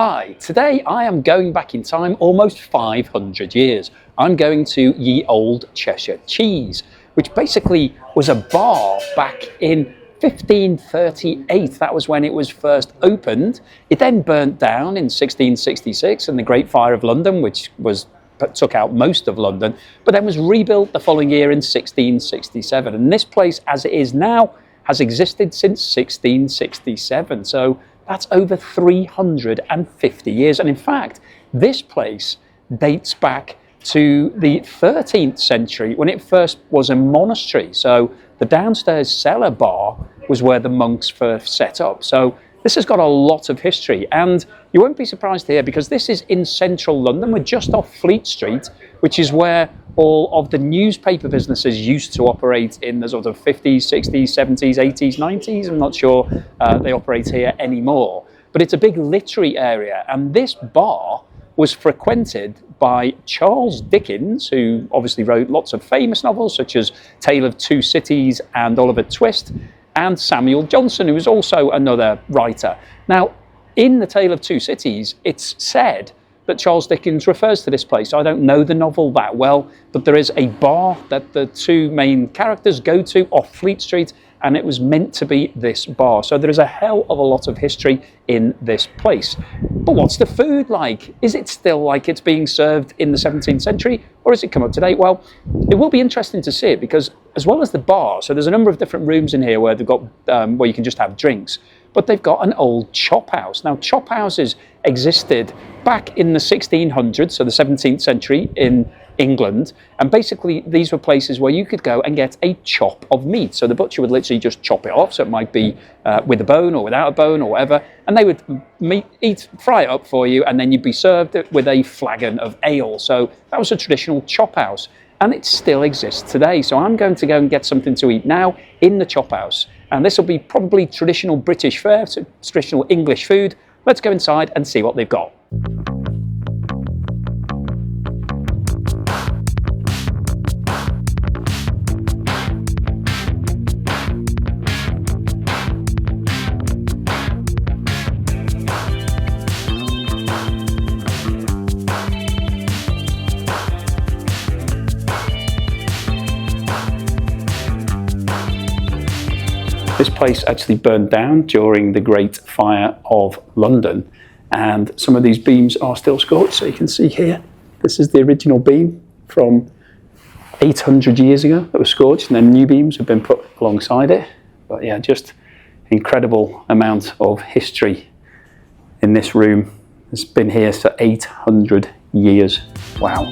Hi, today I am going back in time almost 500 years. I'm going to ye Olde Cheshire Cheese, which basically was a bar back in 1538. That was when it was first opened. It then burnt down in 1666 in the Great Fire of London, which took out most of London, but then was rebuilt the following year in 1667. And this place, as it is now, has existed since 1667. So that's over 350 years. And in fact, this place dates back to the 13th century when it first was a monastery. So the downstairs cellar bar was where the monks first set up. So this has got a lot of history, and you won't be surprised here because this is in central London. We're just off Fleet Street, which is where all of the newspaper businesses used to operate in the sort of 50s, 60s, 70s, 80s, 90s. I'm not sure they operate here anymore, but it's a big literary area, and this bar was frequented by Charles Dickens, who obviously wrote lots of famous novels such as Tale of Two Cities and Oliver Twist, and Samuel Johnson, who was also another writer. Now, in the Tale of Two Cities, it's said that Charles Dickens refers to this place. I don't know the novel that well, but there is a bar that the two main characters go to off Fleet Street, and it was meant to be this bar. So there is a hell of a lot of history in this place. But what's the food like? Is it still like it's being served in the 17th century, or has it come up to date? Well, it will be interesting to see it, because as well as the bar, so there's a number of different rooms in here where they've got where you can just have drinks, but they've got an old chop house. Now, chop houses existed back in the 1600s, so the 17th century in England, and basically these were places where you could go and get a chop of meat. So the butcher would literally just chop it off, so it might be with a bone or without a bone or whatever, and they would fry it up for you, and then you'd be served it with a flagon of ale. So that was a traditional chop house, and it still exists today. So I'm going to go and get something to eat now in the chop house, and this will be probably traditional British fare, so traditional English food. Let's go inside and see what they've got. This place actually burned down during the Great Fire of London, and some of these beams are still scorched. So you can see here, this is the original beam from 800 years ago that was scorched, and then new beams have been put alongside it. But yeah, just incredible amount of history in this room. It's been here for 800 years. Wow.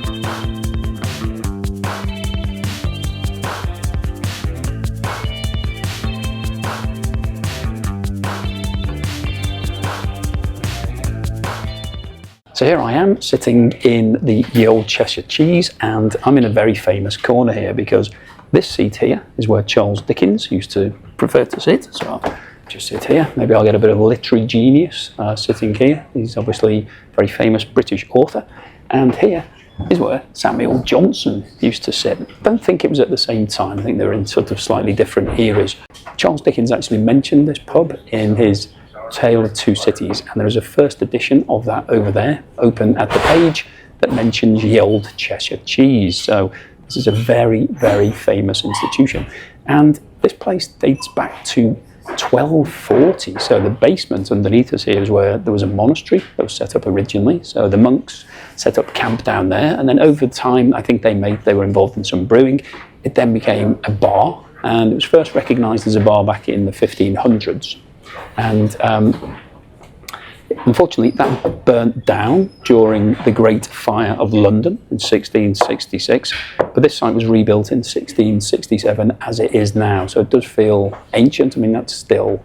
So here I am sitting in the ye Olde Cheshire Cheese, and I'm in a very famous corner here because this seat here is where Charles Dickens used to prefer to sit. So I'll just sit here. Maybe I'll get a bit of literary genius sitting here. He's obviously a very famous British author. And here is where Samuel Johnson used to sit. I don't think it was at the same time. I think they were in sort of slightly different eras. Charles Dickens actually mentioned this pub in his Tale of Two Cities, and there is a first edition of that over there, open at the page, that mentions ye Olde Cheshire Cheese. So this is a very, very famous institution, and this place dates back to 1240. So the basement underneath us here is where there was a monastery that was set up originally. So the monks set up camp down there, and then over time, I think they were involved in some brewing. It then became a bar, and it was first recognised as a bar back in the 1500s. And unfortunately, that burnt down during the Great Fire of London in 1666. But this site was rebuilt in 1667 as it is now. So it does feel ancient. I mean, that's still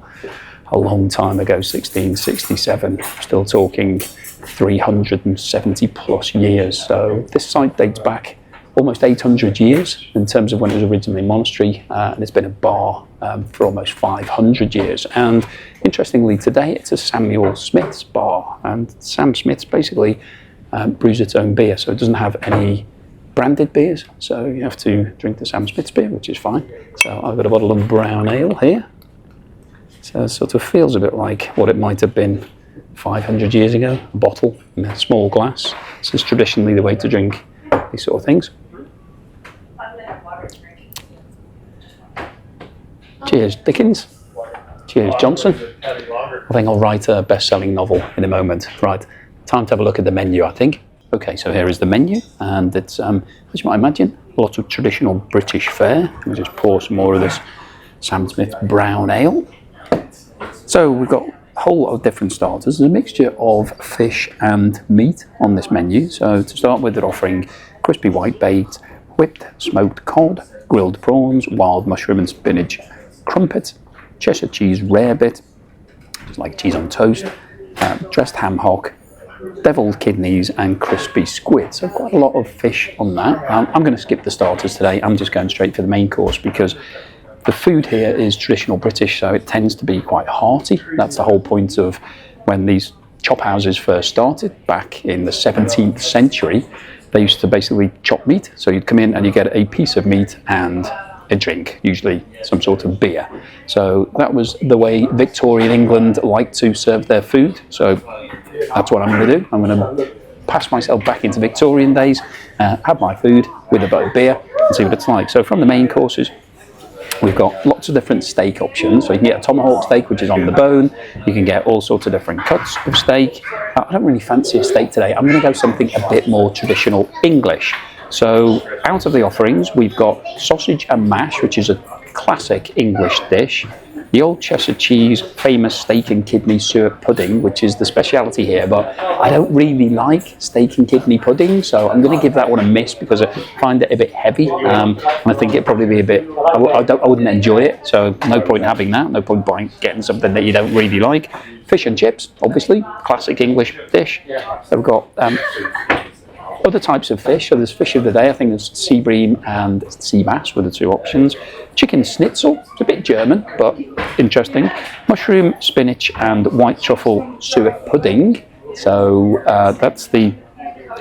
a long time ago, 1667. Still talking 370 plus years. So this site dates back almost 800 years in terms of when it was originally a monastery, and it's been a bar for almost 500 years. And interestingly, today it's a Samuel Smith's bar, and Sam Smith's basically brews its own beer, so it doesn't have any branded beers, so you have to drink the Sam Smith's beer, which is fine. So I've got a bottle of brown ale here, so it sort of feels a bit like what it might have been 500 years ago, a bottle in a small glass. This is traditionally the way to drink these sort of things. Cheers, Dickens. Cheers, Johnson. I think I'll write a best-selling novel in a moment. Right, time to have a look at the menu, I think. Okay, so here is the menu, and it's, as you might imagine, lots of traditional British fare. Let me just pour some more of this Sam Smith brown ale. So we've got a whole lot of different starters. There's a mixture of fish and meat on this menu. So to start with, they're offering crispy whitebait, whipped smoked cod, grilled prawns, wild mushroom and spinach crumpet, Cheshire cheese rarebit, just like cheese on toast, dressed ham hock, deviled kidneys and crispy squid. So quite a lot of fish on that. I'm going to skip the starters today. I'm just going straight for the main course because the food here is traditional British, so it tends to be quite hearty. That's the whole point of when these chop houses first started back in the 17th century. They used to basically chop meat, so you'd come in and you get a piece of meat and a drink, usually some sort of beer. So that was the way Victorian England liked to serve their food. So that's what I'm going to do. I'm going to pass myself back into Victorian days, have my food with a bit of beer and see what it's like. So from the main courses, we've got lots of different steak options. So you can get a tomahawk steak, which is on the bone. You can get all sorts of different cuts of steak. I don't really fancy a steak today. I'm going to go something a bit more traditional English. So out of the offerings, we've got sausage and mash, which is a classic English dish. The Olde Cheshire Cheese famous steak and kidney suet pudding, which is the speciality here, but I don't really like steak and kidney pudding, so I'm going to give that one a miss because I find it a bit heavy, and I think it'd probably be a bit, I wouldn't enjoy it, so no point having that, no point buying, getting something that you don't really like. Fish and chips, obviously, classic English dish. So we've got other types of fish. So there's fish of the day. I think there's sea bream and sea bass were the two options. Chicken schnitzel, it's a bit German, but interesting. Mushroom, spinach and white truffle suet pudding. So that's the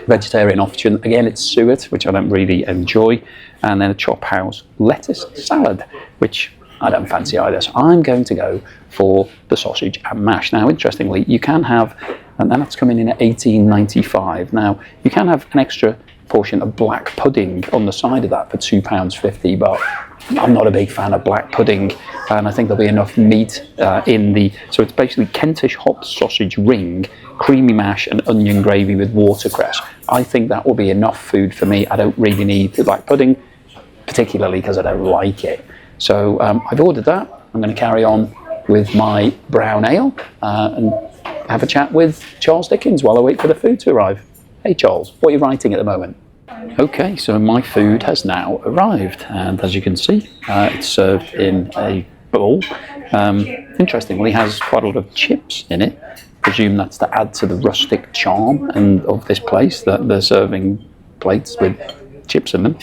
vegetarian option. Again, it's suet, which I don't really enjoy. And then a chop house lettuce salad, which I don't fancy either. So I'm going to go for the sausage and mash. Now, interestingly, you can have, and that's coming in at £18.95. Now, you can have an extra portion of black pudding on the side of that for £2.50, but I'm not a big fan of black pudding, and I think there'll be enough meat in the, so it's basically Kentish hot sausage ring, creamy mash and onion gravy with watercress. I think that will be enough food for me. I don't really need the black pudding, particularly because I don't like it. So I've ordered that. I'm going to carry on with my brown ale and have a chat with Charles Dickens while I wait for the food to arrive. Hey Charles, what are you writing at the moment? Okay, so my food has now arrived, and as you can see, it's served in a bowl. Interestingly, it has quite a lot of chips in it. I presume that's to add to the rustic charm of this place, that they're serving plates with chips in them.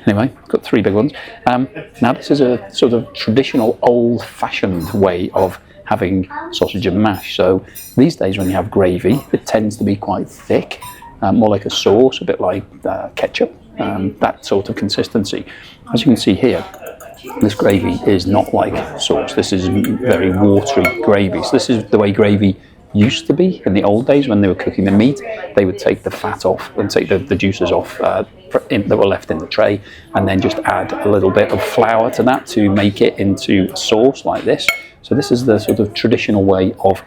Anyway, got three big ones. Now this is a sort of traditional old-fashioned way of having sausage and mash. So these days when you have gravy, it tends to be quite thick, more like a sauce, a bit like ketchup, that sort of consistency. As you can see here, this gravy is not like sauce. This is very watery gravy. So this is the way gravy used to be in the old days when they were cooking the meat. They would take the fat off and take the juices off that were left in the tray, and then just add a little bit of flour to that to make it into a sauce like this. So this is the sort of traditional way of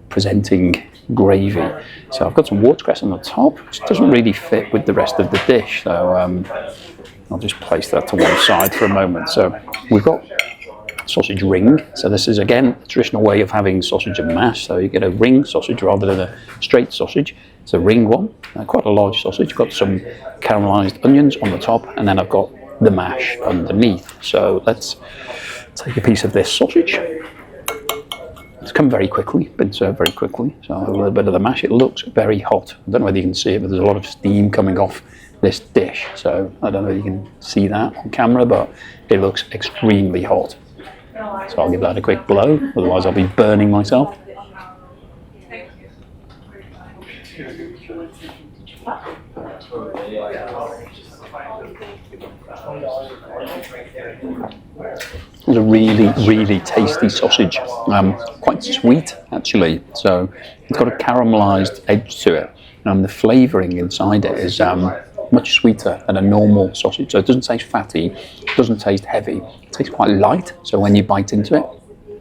presenting gravy. So I've got some watercress on the top, which doesn't really fit with the rest of the dish, so I'll just place that to one side for a moment. So we've got sausage ring. So this is again a traditional way of having sausage and mash. So you get a ring sausage rather than a straight sausage. It's a ring one, quite a large sausage. Got some caramelized onions on the top, and then I've got the mash underneath. So let's take a piece of this sausage. It's come very quickly, been served very quickly. So a little bit of the mash. It looks very hot. I don't know whether you can see it, but there's a lot of steam coming off this dish. So I don't know if you can see that on camera, but it looks extremely hot. So I'll give that a quick blow, otherwise I'll be burning myself. It's a really, really tasty sausage. Quite sweet, actually. So it's got a caramelised edge to it. And the flavouring inside it is much sweeter than a normal sausage. So it doesn't taste fatty, it doesn't taste heavy. It tastes quite light. So when you bite into it,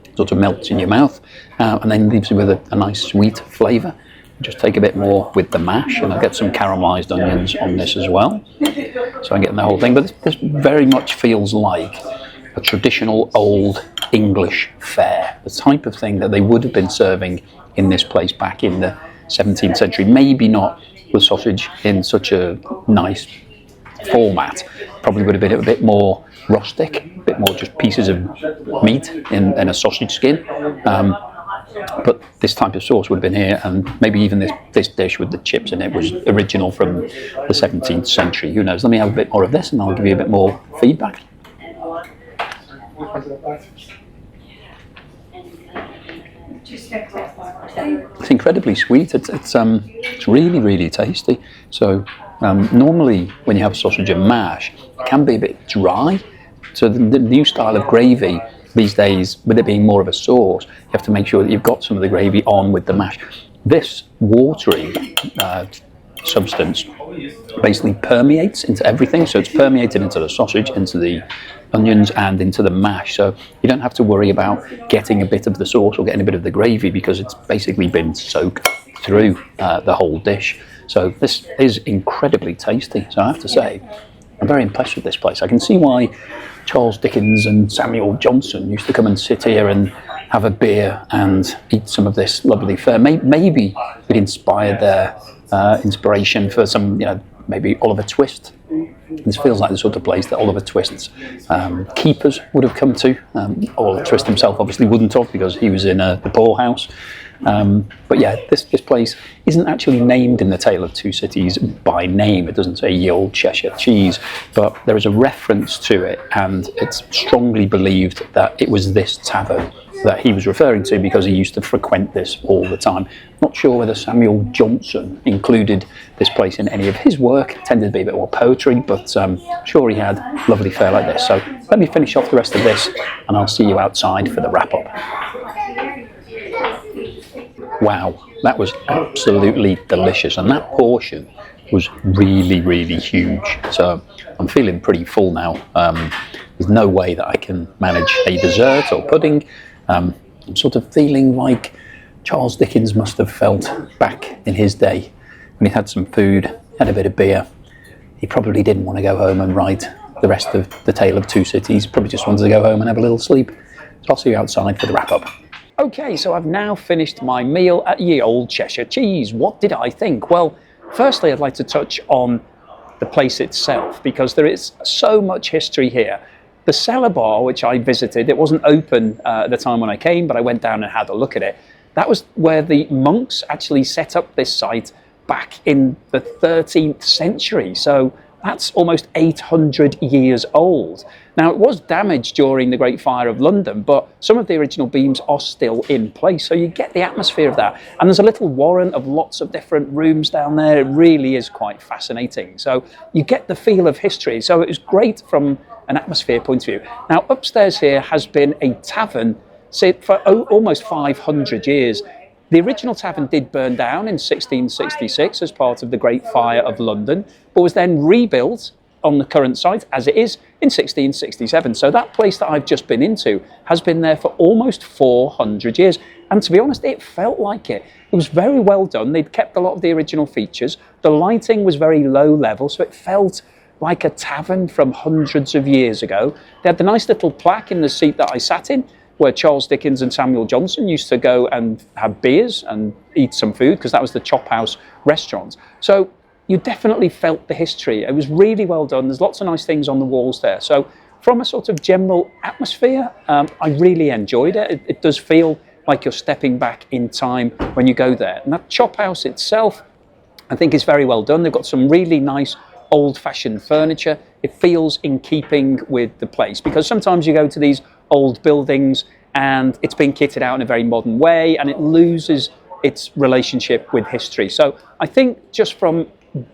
it sort of melts in your mouth and then leaves you with a nice sweet flavour. Just take a bit more with the mash, and I'll get some caramelised onions on this as well. So I'm getting the whole thing. But this very much feels like a traditional old English fare, the type of thing that they would have been serving in this place back in the 17th century. Maybe not the sausage in such a nice format. Probably would have been a bit more rustic, a bit more just pieces of meat in a sausage skin. But this type of sauce would have been here, and maybe even this dish with the chips in it was original from the 17th century. Who knows? Let me have a bit more of this and I'll give you a bit more feedback. It's incredibly sweet. It's really, really tasty. So normally when you have sausage and mash, it can be a bit dry. So the new style of gravy these days, with it being more of a sauce, you have to make sure that you've got some of the gravy on with the mash. This watery substance basically permeates into everything. So it's permeated into the sausage, into the onions and into the mash. So you don't have to worry about getting a bit of the sauce or getting a bit of the gravy because it's basically been soaked through the whole dish. So this is incredibly tasty. So I have to say, I'm very impressed with this place. I can see why Charles Dickens and Samuel Johnson used to come and sit here and have a beer and eat some of this lovely fare. Maybe it inspired their inspiration for some, maybe Oliver Twist. This feels like the sort of place that Oliver Twist's keepers would have come to. Oliver Twist himself obviously wouldn't have, because he was in the poorhouse. But yeah, this place isn't actually named in the Tale of Two Cities by name. It doesn't say Ye Olde Cheshire Cheese, but there is a reference to it, and it's strongly believed that it was this tavern that he was referring to because he used to frequent this all the time. Not sure whether Samuel Johnson included this place in any of his work. It tended to be a bit more poetry, but sure he had lovely fare like this. So let me finish off the rest of this and I'll see you outside for the wrap-up. Wow, that was absolutely delicious, and that portion was really, really huge. So I'm feeling pretty full now. There's no way that I can manage a dessert or pudding. I'm sort of feeling like Charles Dickens must have felt back in his day when he had some food, had a bit of beer. He probably didn't want to go home and write the rest of the Tale of Two Cities. Probably just wanted to go home and have a little sleep. So I'll see you outside for the wrap-up. Okay, so I've now finished my meal at Ye Olde Cheshire Cheese. What did I think? Well, firstly, I'd like to touch on the place itself, because there is so much history here. The cellar bar, which I visited, it wasn't open at the time when I came, but I went down and had a look at it. That was where the monks actually set up this site back in the 13th century. So that's almost 800 years old. Now, it was damaged during the Great Fire of London, but some of the original beams are still in place. So you get the atmosphere of that. And there's a little warren of lots of different rooms down there. It really is quite fascinating. So you get the feel of history. So it was great from an atmosphere point of view. Now, upstairs here has been a tavern for almost 500 years. The original tavern did burn down in 1666 as part of the Great Fire of London, but was then rebuilt on the current site as it is in 1667. So that place that I've just been into has been there for almost 400 years. And to be honest, it felt like it. It was very well done. They'd kept a lot of the original features. The lighting was very low level, so it felt like a tavern from hundreds of years ago. They had the nice little plaque in the seat that I sat in, where Charles Dickens and Samuel Johnson used to go and have beers and eat some food, because that was the Chop House restaurant. So you definitely felt the history. It was really well done. There's lots of nice things on the walls there. So from a sort of general atmosphere, I really enjoyed it. It does feel like you're stepping back in time when you go there. And that Chop House itself, I think, is very well done. They've got some really nice old-fashioned furniture. It feels in keeping with the place, because sometimes you go to these old buildings and it's been kitted out in a very modern way and it loses its relationship with history. So I think just from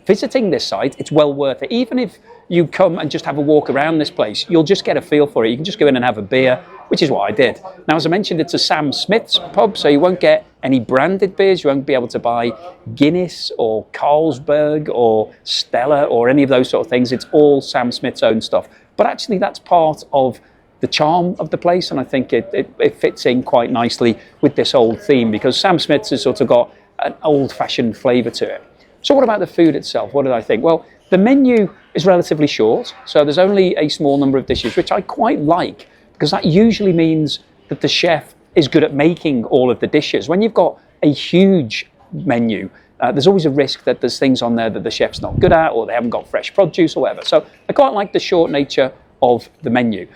visiting this site, it's well worth it. Even if you come and just have a walk around this place, you'll just get a feel for it. You can just go in and have a beer, which is what I did. Now, as I mentioned, it's a Sam Smith's pub, so you won't get any branded beers. You won't be able to buy Guinness or Carlsberg or Stella or any of those sort of things. It's all Sam Smith's own stuff. But actually, that's part of the charm of the place, and I think it fits in quite nicely with this old theme, because Sam Smith's has sort of got an old-fashioned flavour to it. So what about the food itself? What did I think? Well, the menu is relatively short, so there's only a small number of dishes, which I quite like, because that usually means that the chef is good at making all of the dishes. When you've got a huge menu, there's always a risk that there's things on there that the chef's not good at, or they haven't got fresh produce or whatever. So I quite like the short nature of the menu.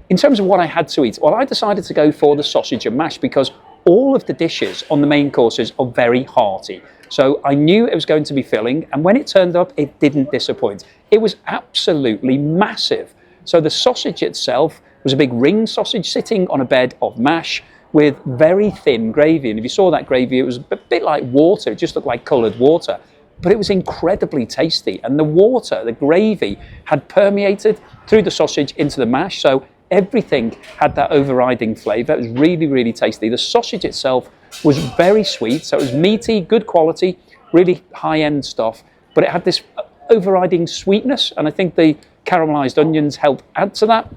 In terms of what I had to eat, well, I decided to go for the sausage and mash, because all of the dishes on the main courses are very hearty. So I knew it was going to be filling, and when it turned up, it didn't disappoint. It was absolutely massive. So the sausage itself was a big ring sausage sitting on a bed of mash with very thin gravy. And if you saw that gravy, it was a bit like water. It just looked like coloured water. But it was incredibly tasty. And the water, the gravy, had permeated through the sausage into the mash. So everything had that overriding flavour. It was really, really tasty. The sausage itself was very sweet. So it was meaty, good quality, really high-end stuff. But it had this overriding sweetness. And I think the caramelised onions helped add to that.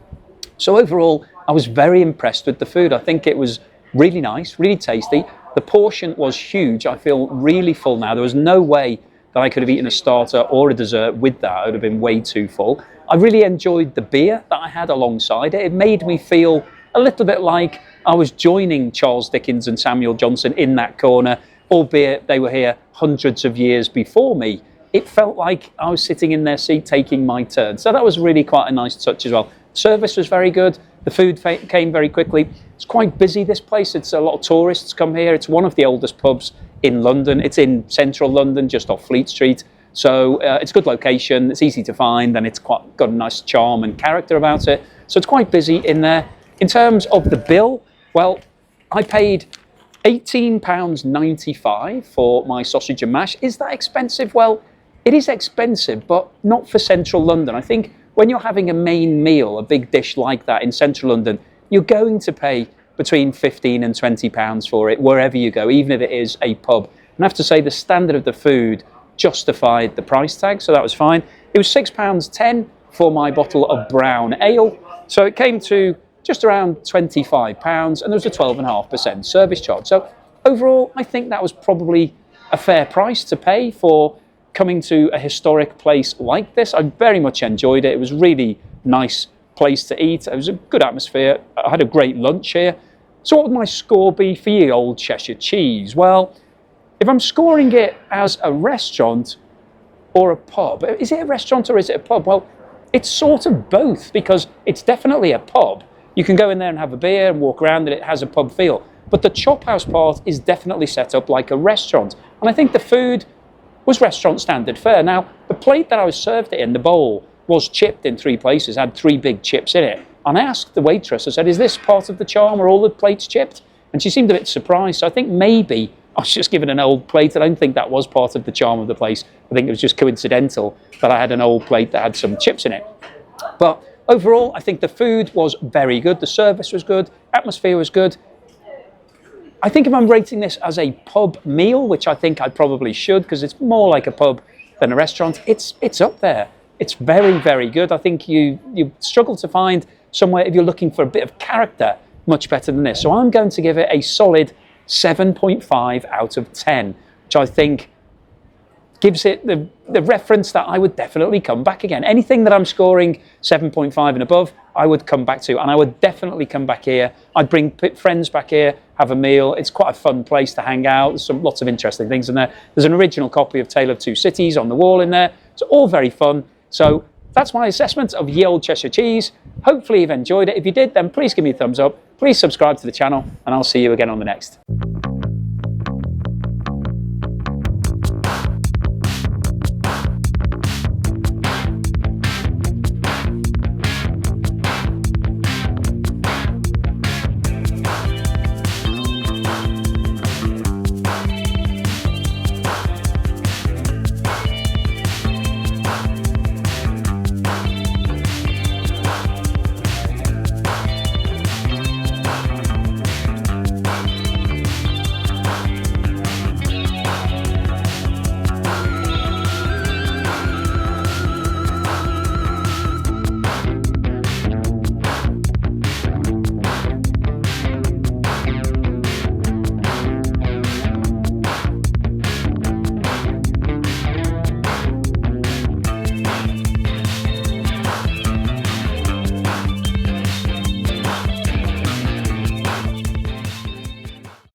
So overall, I was very impressed with the food. I think it was really nice, really tasty. The portion was huge. I feel really full now. There was no way that I could have eaten a starter or a dessert with that. I would have been way too full. I really enjoyed the beer that I had alongside it. It made me feel a little bit like I was joining Charles Dickens and Samuel Johnson in that corner, albeit they were here hundreds of years before me. It felt like I was sitting in their seat taking my turn. So that was really quite a nice touch as well. Service was very good. The food came very quickly. It's quite busy, this place. It's a lot of tourists come here. It's one of the oldest pubs in London. It's in central London, just off Fleet Street. So it's a good location. It's easy to find, and it's got a nice charm and character about it. So it's quite busy in there. In terms of the bill, well, I paid £18.95 for my sausage and mash. Is that expensive? Well, it is expensive, but not for central London. I think when you're having a main meal, a big dish like that in central London, you're going to pay between £15 and £20 for it wherever you go, even if it is a pub. And I have to say the standard of the food justified the price tag, so that was fine. It was £6.10 for my bottle of brown ale, so it came to just around £25, and there was a 12.5% service charge. So overall, I think that was probably a fair price to pay for coming to a historic place like this. I very much enjoyed it. It was a really nice place to eat. It was a good atmosphere. I had a great lunch here. So what would my score be for ye Olde Cheshire Cheese? Well, if I'm scoring it as a restaurant or a pub, is it a restaurant or is it a pub? Well, it's sort of both, because it's definitely a pub. You can go in there and have a beer and walk around, and it has a pub feel. But the chop house part is definitely set up like a restaurant. And I think the food was restaurant standard fare. Now, the plate that I was served it in, the bowl, was chipped in 3 places, had 3 big chips in it. And I asked the waitress, I said, is this part of the charm? Are all the plates chipped? And she seemed a bit surprised. So I think maybe I was just given an old plate. I don't think that was part of the charm of the place. I think it was just coincidental that I had an old plate that had some chips in it. But overall, I think the food was very good. The service was good. Atmosphere was good. I think if I'm rating this as a pub meal, which I think I probably should, because it's more like a pub than a restaurant, it's up there. It's very, very good. I think you struggle to find somewhere, if you're looking for a bit of character, much better than this. So I'm going to give it a solid 7.5 out of 10, which I think gives it the reference that I would definitely come back again. Anything that I'm scoring 7.5 and above, I would come back to, and I would definitely come back here. I'd bring friends back here, have a meal. It's quite a fun place to hang out. There's lots of interesting things in there. There's an original copy of Tale of Two Cities on the wall in there. It's all very fun. So that's my assessment of ye Olde Cheshire Cheese. Hopefully you've enjoyed it. If you did, then please give me a thumbs up. Please subscribe to the channel, and I'll see you again on the next.